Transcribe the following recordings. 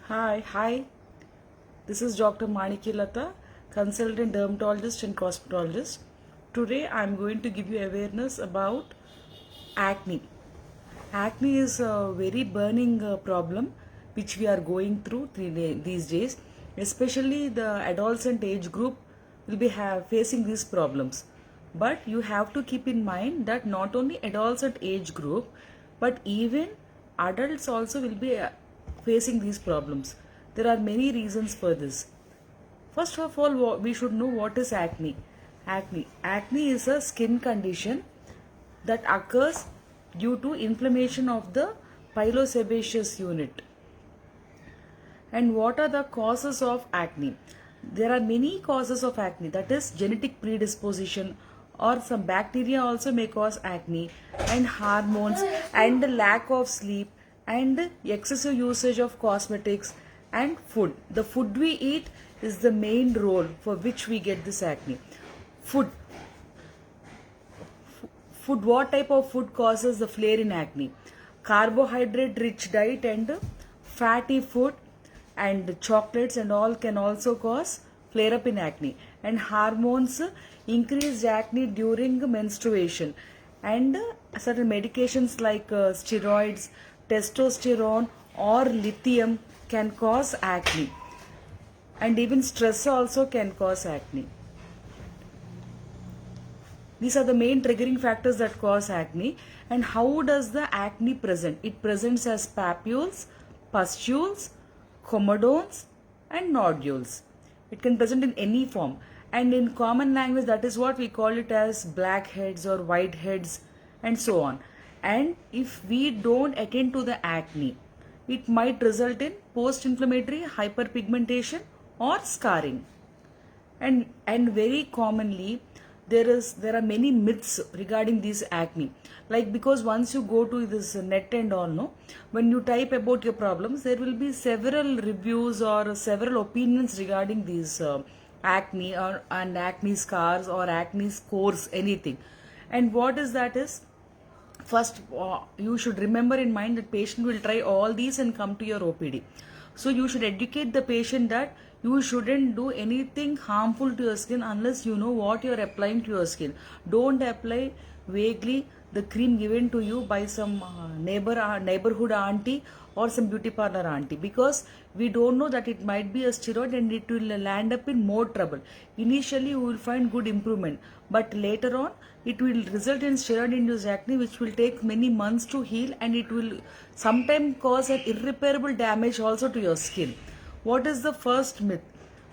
Hi. This is Dr. S.Manikya Latha, consultant dermatologist and cosmetologist. Today I am going to give you awareness about acne. Acne is a very burning problem which we are going through these days. Especially the adolescent age group will be facing these problems. But you have to keep in mind that not only adolescent age group, but even adults also will be facing these problems. There are many reasons for this. First of all, we should know what is acne. Acne is a skin condition that occurs due to inflammation of the pilosebaceous unit. And what are the causes of acne? There are many causes of acne, that is genetic predisposition, or some bacteria also may cause acne, and hormones, and the lack of sleep, and excessive usage of cosmetics, and food. The food we eat is the main role for which we get this acne. Food. What type of food causes the flare in acne? Carbohydrate rich diet and fatty food and chocolates and all can also cause flare up in acne. And hormones increase acne during menstruation, and certain medications like steroids, testosterone or lithium can cause acne, and even stress also can cause acne. These are the main triggering factors that cause acne. And how does the acne present? It presents as papules, pustules, comedones and nodules. It can present in any form, and in common language that is what we call it as blackheads or whiteheads and so on. And if we don't attend to the acne, it might result in post-inflammatory hyperpigmentation or scarring. And very commonly there are many myths regarding this acne, like because once you go to this net and all, no, when you type about your problems, there will be several reviews or several opinions regarding these acne and acne scars or acne scores, anything. And what is that is, first you should remember in mind that patient will try all these and come to your OPD. So you should educate the patient that you shouldn't do anything harmful to your skin unless you know what you are applying to your skin. Don't apply vaguely the cream given to you by some neighborhood auntie or some beauty parlor auntie, because we don't know that it might be a steroid and it will land up in more trouble. Initially you will find good improvement, but later on it will result in steroid induced acne which will take many months to heal, and it will sometimes cause an irreparable damage also to your skin. What is the first myth?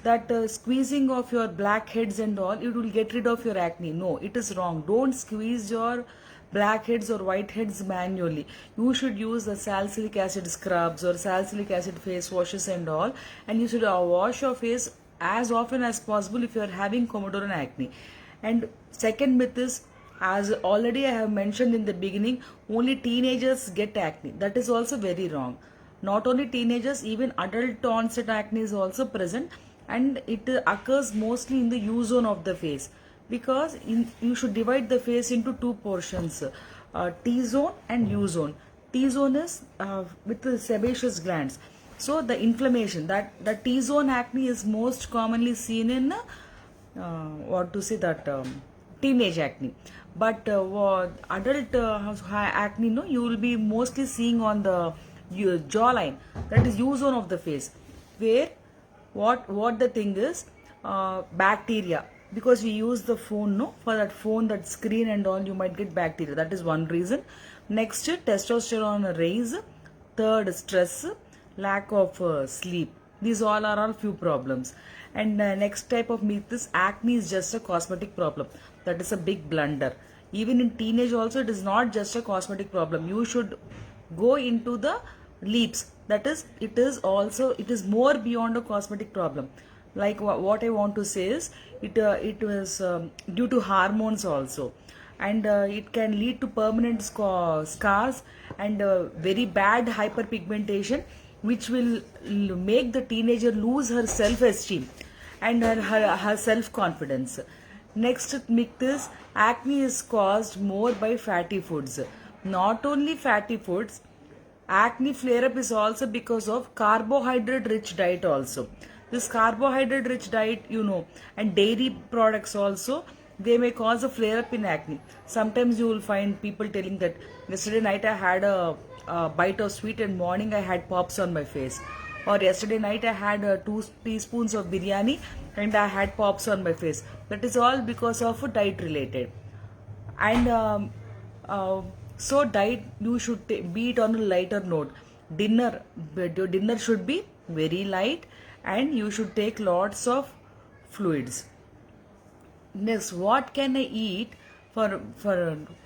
That squeezing of your blackheads and all, it will get rid of your acne. No, it is wrong. Don't squeeze your blackheads or whiteheads manually. You should use the salicylic acid scrubs or salicylic acid face washes and all, and you should wash your face as often as possible if you are having comedonal acne. And second myth is, as already I have mentioned in the beginning, only teenagers get acne. That is also very wrong. Not only teenagers, even adult onset acne is also present, and it occurs mostly in the U zone of the face, because you should divide the face into two portions, T zone and U zone. T zone is with the sebaceous glands. So the inflammation, that the T zone acne is most commonly seen in teenage acne. But adult acne, no, you will be mostly seeing on the jawline, that is U zone of the face, where what the thing is, bacteria, because we use the phone, no, for that phone, that screen and all, you might get bacteria. That is one reason. Next, testosterone raise. Third, stress, lack of sleep. These all are all few problems. And next type of myth is acne is just a cosmetic problem. That is a big blunder. Even in teenage also, it is not just a cosmetic problem. You should go into the leaps. That is, it is more beyond a cosmetic problem. Like what I want to say is, it was due to hormones also, and it can lead to permanent scars and very bad hyperpigmentation, which will make the teenager lose her self-esteem and her self-confidence. Next myth is, acne is caused more by fatty foods. Not only fatty foods, Acne flare up is also because of carbohydrate rich diet also. This carbohydrate rich diet, and dairy products also, they may cause a flare up in acne. Sometimes you will find people telling that yesterday night I had a bite of sweet and morning I had pops on my face. Or yesterday night I had 2 teaspoons of biryani and I had pops on my face. That is all because of diet related. And uh, so diet, you should be it on a lighter note. Dinner, your dinner should be very light, and you should take lots of fluids. Next, what can I eat for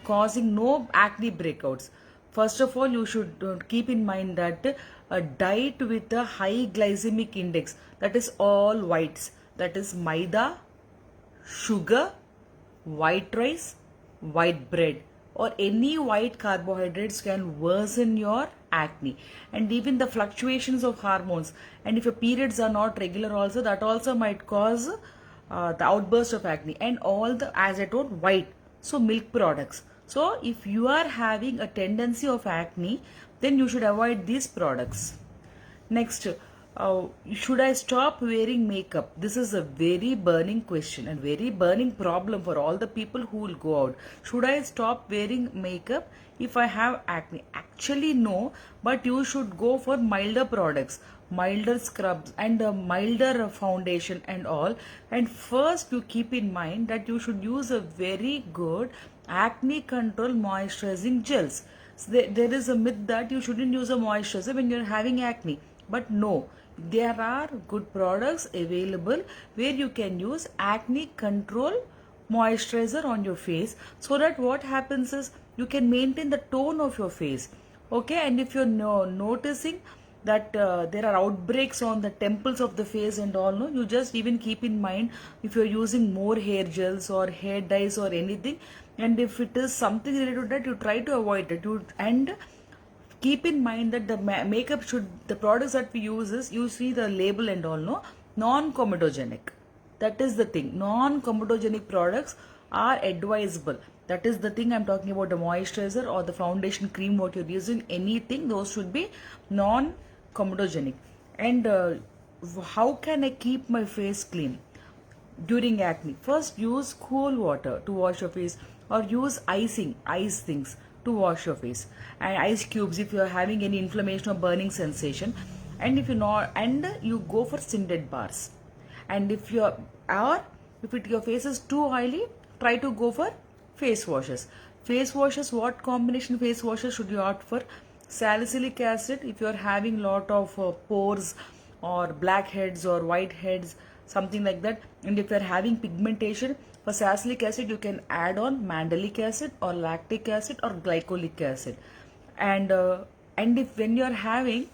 causing no acne breakouts? First of all, you should keep in mind that a diet with a high glycemic index, that is all whites, that is maida, sugar, white rice, white bread, or any white carbohydrates can worsen your acne. And even the fluctuations of hormones, and if your periods are not regular also, that also might cause the outburst of acne. And all the, as I told, white, so milk products. So if you are having a tendency of acne, then you should avoid these products. Next, should I stop wearing makeup? This is a very burning question and very burning problem for all the people who will go out. Should I stop wearing makeup if I have acne? Actually, no, but you should go for milder products, milder scrubs, and a milder foundation and all. And first, you keep in mind that you should use a very good acne control moisturizing gels. So there is a myth that you shouldn't use a moisturizer when you're having acne. But no, there are good products available where you can use acne control moisturizer on your face, so that what happens is you can maintain the tone of your face. Okay, and if you're noticing that there are outbreaks on the temples of the face and all, no, you just even keep in mind if you're using more hair gels or hair dyes or anything, and if it is something related to that, you try to avoid it. And keep in mind that the makeup should, the products that we use is, you see the label and all, no, non-comedogenic. That is the thing. Non-comedogenic products are advisable. That is the thing I'm talking about. The moisturizer or the foundation cream, what you're using, anything, those should be non-comedogenic. And how can I keep my face clean during acne? First, use cool water to wash your face, or use ice things to wash your face, and ice cubes if you are having any inflammation or burning sensation. And if you not, and you go for scented bars. And if you are, or if your face is too oily, try to go for face washes. Face washes, what combination face washes should you opt for? Salicylic acid if you are having lot of pores or blackheads or whiteheads, something like that. And if you are having pigmentation, for salicylic acid you can add on mandelic acid or lactic acid or glycolic acid. And if when you are having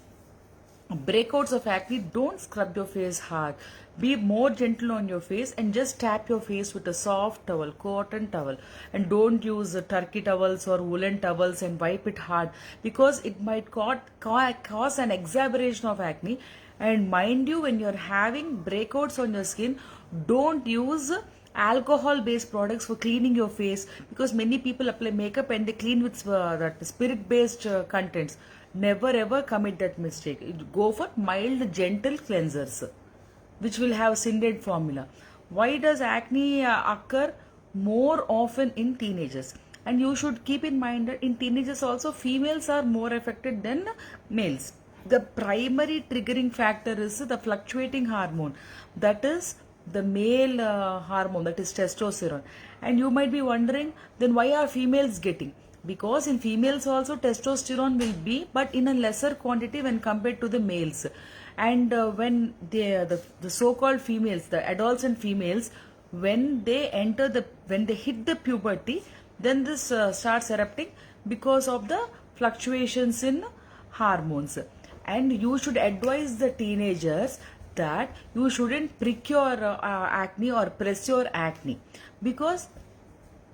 breakouts of acne, don't scrub your face hard. Be more gentle on your face and just tap your face with a soft towel, cotton towel, and don't use turkey towels or woolen towels and wipe it hard, because it might cause an exacerbation of acne. And mind you, when you're having breakouts on your skin, don't use alcohol based products for cleaning your face, because many people apply makeup and they clean with that spirit based contents. Never ever commit that mistake. Go for mild gentle cleansers which will have scented formula. Why does acne occur more often in teenagers? And you should keep in mind that in teenagers also, females are more affected than males. The primary triggering factor is the fluctuating hormone, that is the male hormone, that is testosterone. And you might be wondering, then why are females getting? Because in females also testosterone will be, but in a lesser quantity when compared to the males. And when the so-called females, the adolescent females, when they hit the puberty, then this starts erupting because of the fluctuations in hormones. And you should advise the teenagers that you shouldn't prick your acne or press your acne, because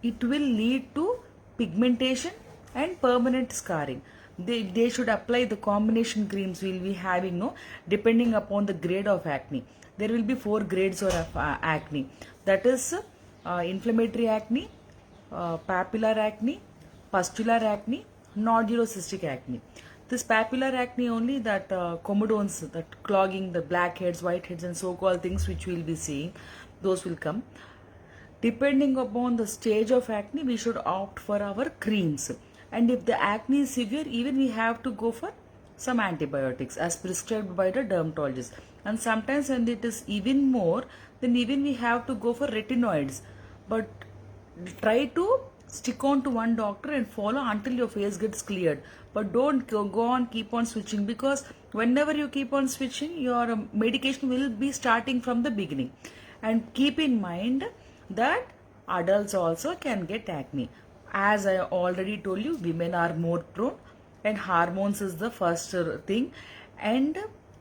it will lead to pigmentation and permanent scarring. They should apply the combination creams we'll be having, no, depending upon the grade of acne. There will be 4 grades of acne, that is inflammatory acne, papillary acne, pustular acne, nodulocystic acne. This papular acne only, that comedones, that clogging, the blackheads, whiteheads, and so-called things which we'll be seeing, those will come. Depending upon the stage of acne, we should opt for our creams. And if the acne is severe, even we have to go for some antibiotics as prescribed by the dermatologist. And sometimes when it is even more, then even we have to go for retinoids. But try to stick on to one doctor and follow until your face gets cleared. But don't go on, keep on switching, because whenever you keep on switching, your medication will be starting from the beginning. And keep in mind that adults also can get acne. As I already told you, women are more prone, and hormones is the first thing. And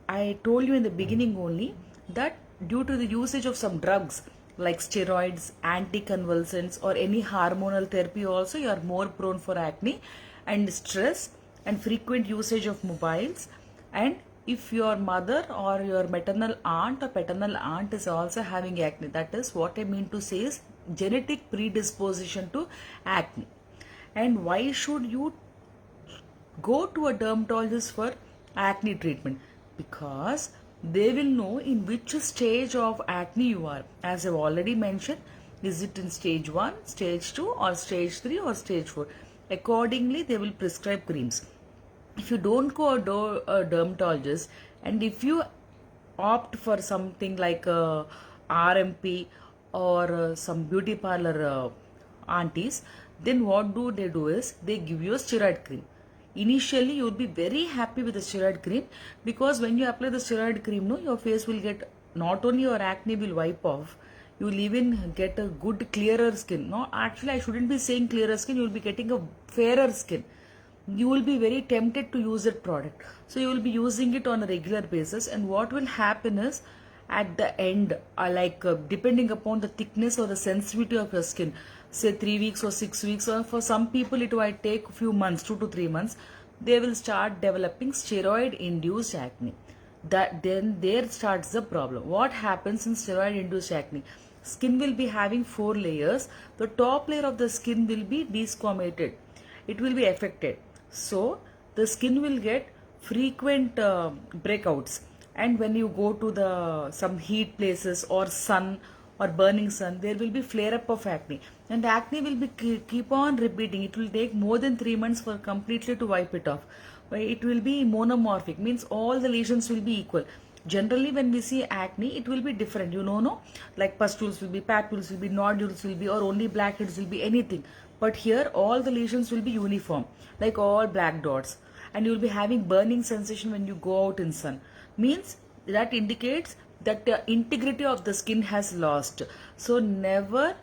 I told you in the beginning only that due to the usage of some drugs like steroids, anticonvulsants, or any hormonal therapy, also you are more prone for acne. And stress and frequent usage of mobiles, and if your mother or your maternal aunt or paternal aunt is also having acne, that is what I mean to say is genetic predisposition to acne. And why should you go to a dermatologist for acne treatment? Because they will know in which stage of acne you are. As I've already mentioned, is it in stage 1, stage 2, or stage 3, or stage 4? Accordingly, they will prescribe creams. If you don't go to a dermatologist, and if you opt for something like RMP or some beauty parlor aunties, then what do they do is they give you a steroid cream. Initially, you will be very happy with the steroid cream, because when you apply the steroid cream, no, your face will get, not only your acne will wipe off, you will even get a good clearer skin. No, actually I shouldn't be saying clearer skin, you will be getting a fairer skin. You will be very tempted to use that product. So you will be using it on a regular basis, and what will happen is at the end, depending upon the thickness or the sensitivity of your skin, say 3 weeks or 6 weeks, or for some people it might take a few months, 2 to 3 months, they will start developing steroid induced acne. That then there starts the problem. What happens in steroid induced acne? Skin will be having 4 layers. The top layer of the skin will be desquamated, it will be affected. So the skin will get frequent breakouts, and when you go to the some heat places or sun or burning sun, there will be flare up of acne, and the acne will be keep on repeating. It will take more than 3 months for completely to wipe it off. It will be monomorphic, means all the lesions will be equal. Generally when we see acne, it will be different, no, like pustules will be, papules will be, nodules will be, or only blackheads will be, anything. But here all the lesions will be uniform, like all black dots, and you will be having burning sensation when you go out in sun. Means that indicates that the integrity of the skin has lost. So never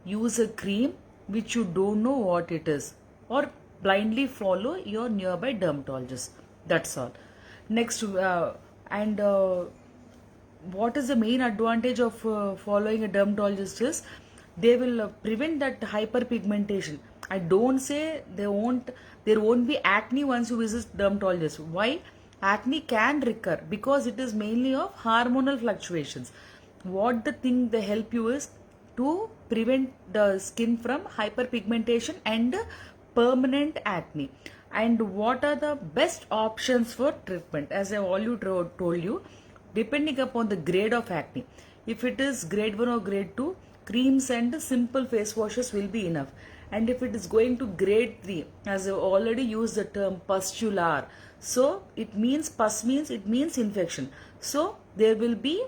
use a cream which you don't know what it is, or blindly follow your nearby dermatologist. That's all. Next, what is the main advantage of following a dermatologist is they will prevent that hyperpigmentation. I don't say there won't be acne once you visit dermatologist. Why? Acne can recur because it is mainly of hormonal fluctuations. What the thing they help you is to prevent the skin from hyperpigmentation and permanent acne. And what are the best options for treatment? As I already told you, depending upon the grade of acne, if it is grade 1 or grade 2, creams and simple face washes will be enough. And if it is going to grade 3, as I already used the term pustular, so it means pus means it means infection. So there will be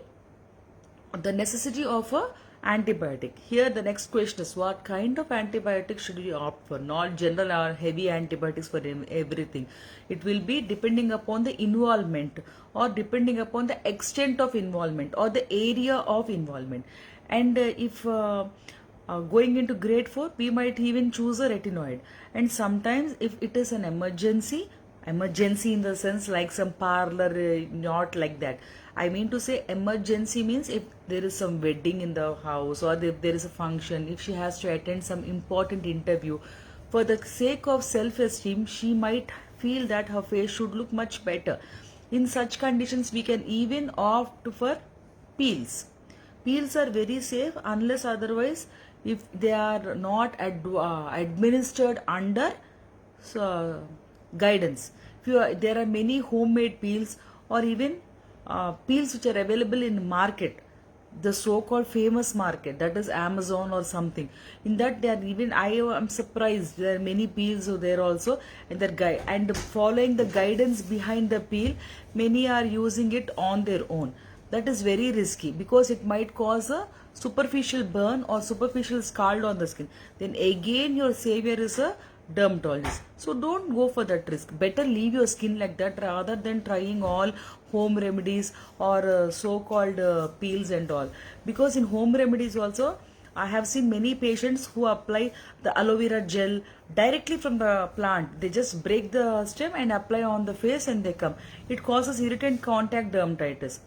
the necessity of a antibiotic. Here the next question is, what kind of antibiotic should we opt for? Not general or heavy antibiotics for everything. It will be depending upon the involvement, or depending upon the extent of involvement or the area of involvement. And if going into grade 4, we might even choose a retinoid. And sometimes if it is an emergency in the sense like some parlor, not like that. I mean to say emergency means if there is some wedding in the house, or if there is a function, if she has to attend some important interview, for the sake of self-esteem, she might feel that her face should look much better. In such conditions, we can even opt for peels. Peels are very safe unless otherwise if they are not administered under guidance. There are many homemade peels, or even peels which are available in market, the so-called famous market, that is Amazon or something. In that, they are even, I am surprised, there are many peels there also, and their guide and following the guidance behind the peel, many are using it on their own. That is very risky because it might cause a superficial burn or superficial scald on the skin. Then again, your savior is a dermatologist. So don't go for that risk. Better leave your skin like that rather than trying all home remedies or so-called peels and all. Because in home remedies also, I have seen many patients who apply the aloe vera gel directly from the plant. They just break the stem and apply on the face and they come. It causes irritant contact dermatitis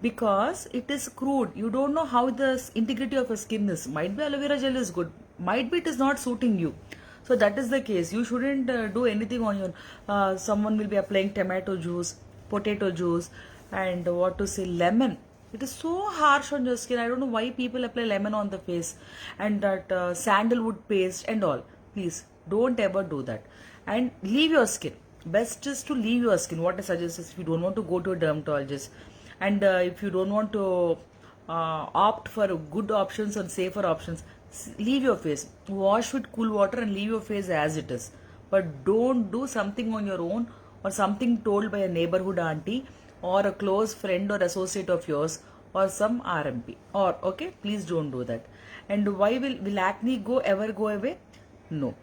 because it is crude. You don't know how the integrity of your skin is. Might be aloe vera gel is good, might be it is not suiting you. So that is the case. You shouldn't do anything on your. Someone will be applying tomato juice, potato juice, and what to say, lemon. It is so harsh on your skin. I don't know why people apply lemon on the face, and that sandalwood paste and all. Please don't ever do that. And leave your skin. Best is to leave your skin. What I suggest is, if you don't want to go to a dermatologist, and if you don't want to opt for good options and safer options, leave your face, wash with cool water and leave your face as it is. But don't do something on your own or something told by a neighborhood auntie or a close friend or associate of yours or some RMP, or okay, please don't do that. And why will acne ever go away? No,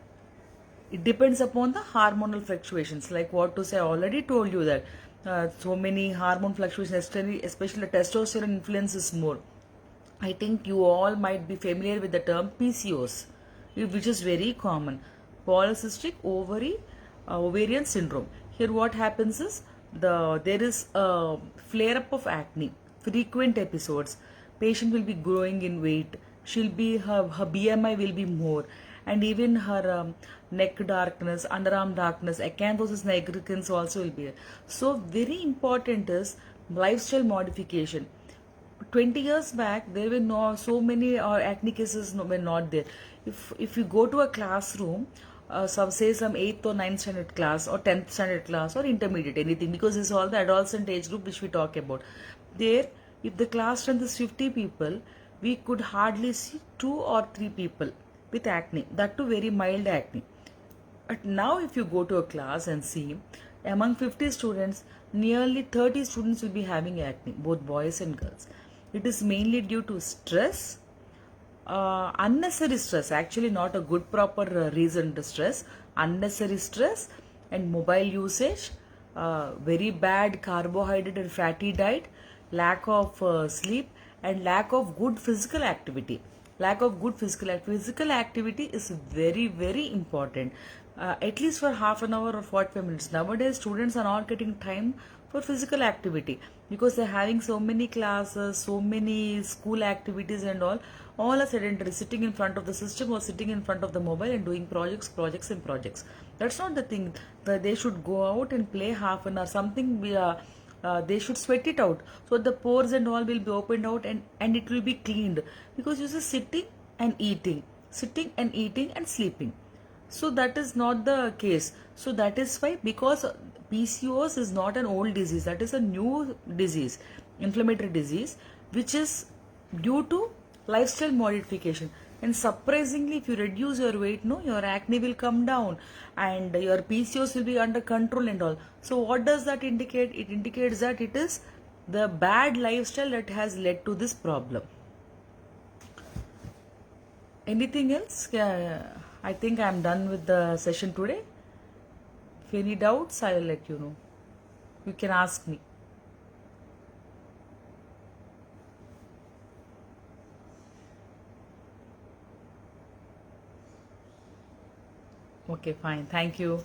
it depends upon the hormonal fluctuations. Like what to say, I already told you that so many hormone fluctuations, especially the testosterone influence is more. I think you all might be familiar with the term PCOS, which is very common. Polycystic ovarian syndrome. Here what happens is, there is a flare up of acne, frequent episodes. Patient will be growing in weight. Her BMI will be more, and even her neck darkness, underarm darkness, acanthosis nigricans also will be there. So very important is lifestyle modification. 20 years back, there were no so many acne cases were not there. If you go to a classroom, some 8th or 9th standard class or 10th standard class or intermediate, anything, because this is all the adolescent age group which we talk about. There, if the class strength is 50 people, we could hardly see 2 or 3 people with acne, that too very mild acne. But now if you go to a class and see, among 50 students, nearly 30 students will be having acne, both boys and girls. It is mainly due to stress, unnecessary stress, actually not a good proper reason to stress, unnecessary stress and mobile usage, very bad carbohydrate and fatty diet, lack of sleep, and lack of good physical activity. Lack of good physical activity is very, very important. At least for half an hour or 45 minutes. Nowadays, students are not getting time for physical activity because they're having so many classes, so many school activities and all are sedentary, sitting in front of the system or sitting in front of the mobile and doing projects and projects. That's not the thing. They should go out and play half an hour, something they should sweat it out, so the pores and all will be opened out, and it will be cleaned, because you're just sitting and eating and sleeping. So that is not the case. So that is why, because PCOS is not an old disease, that is a new disease, inflammatory disease, which is due to lifestyle modification. And surprisingly, if you reduce your weight, no, your acne will come down and your PCOS will be under control and all. So what does that indicate? It indicates that it is the bad lifestyle that has led to this problem. Anything else? I think I'm done with the session today. If any doubts, I'll let you know. You can ask me. Okay, fine. Thank you.